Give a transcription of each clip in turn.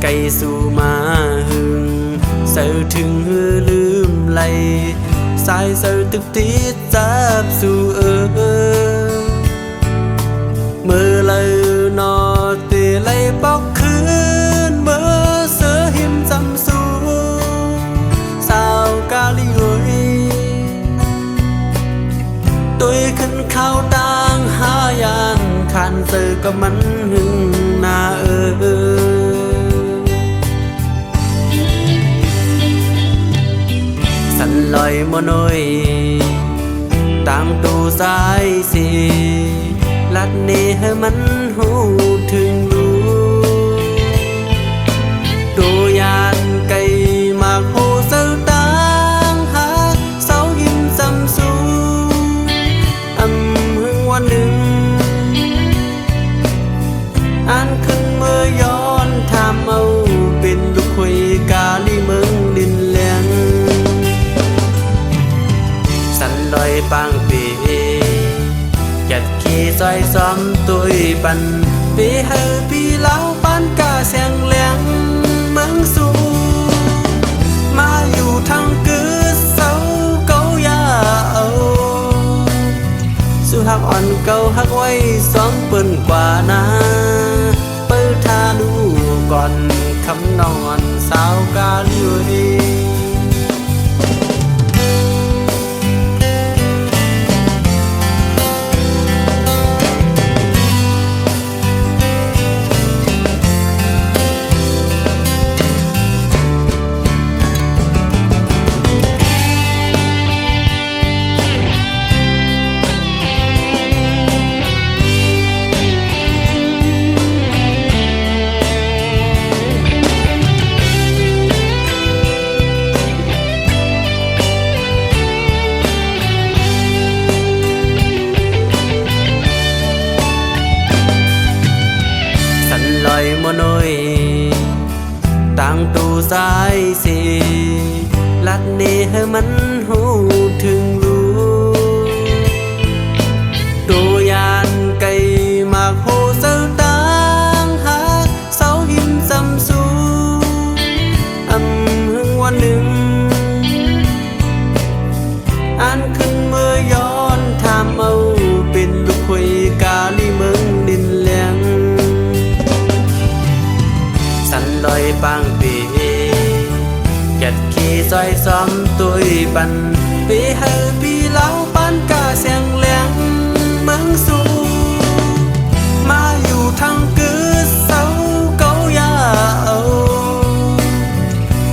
ไก่สู่มาหึงเสือถึงหือลืมไหลสายเสือตึกติดจับสู่เมื่อเลยนอเตะไหลปอกคืนเมื่อเสือหิมจำสู่สาวกาลิโอยตัวขึ้นข้าวต่างหายานขันเสือกับมันหึงนาสันลอยมโนยตามตูสายสีลัดเนให้มันหูถึงรู้ตัวยานไก่มาโคเสาต่างหาเสาหิมจำสูหึงวันหนึ่งอ่านขึ้นเมื่อย้อนทำเอาเป็นลูกคุยกาลีเมืองดินแหลงสันลอยปางปียัดขี่ซอยซ้อมตุยปันปีเฮอปีเล้าปานกาเสียงแหลงเมืองสูมาอยู่ทางกือเสาเกายาเอาสู้หักอ่อนเกาหักไว้ซ้อมเปิ้นกว่านาเปิดทาดูก่อนคำนอนสาวกาลิโอยลอยมโนยต่างตูสายสีลัดเนให้มันหูถึงรู้ตัวยานไก่มาโคเสาต่างหาเสาหิมจำสูหึงวันหนึ่งอ่านขึ้นเมื่อย้อนทำเอาเป็นลูกคุยกาลีเมืองดินแหลงสันลอยปางปียัดขี่ซอยซ้อมตุยปันปีเฮอปีเล้าปานกาเสียงแหลงเมืองสูมาอยู่ทางกือเสาเกายาเอา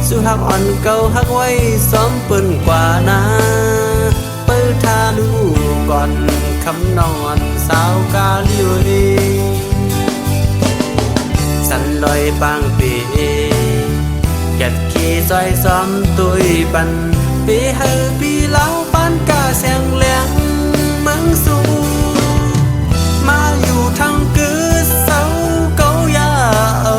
สู้หักอ่อนเกาหักไว้ซ้อมเปิ้นกว่านาเปิดทาดูก่อนคำนอนสาวกาลิโอยสันลอยปางปียัดขี่ซอยซ้อมตุยปันปีเฮอปีเล้าปานกาเสียงแหลงเมืองสูมาอยู่ทางกือเสาเกายาเอา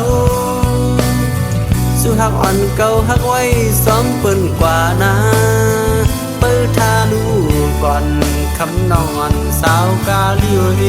สู้หักอ่อนเกาหักไว้ซ้อมเปิ้นกว่านาเปิดทาดูก่อนคำนอนสาวกาลิโอย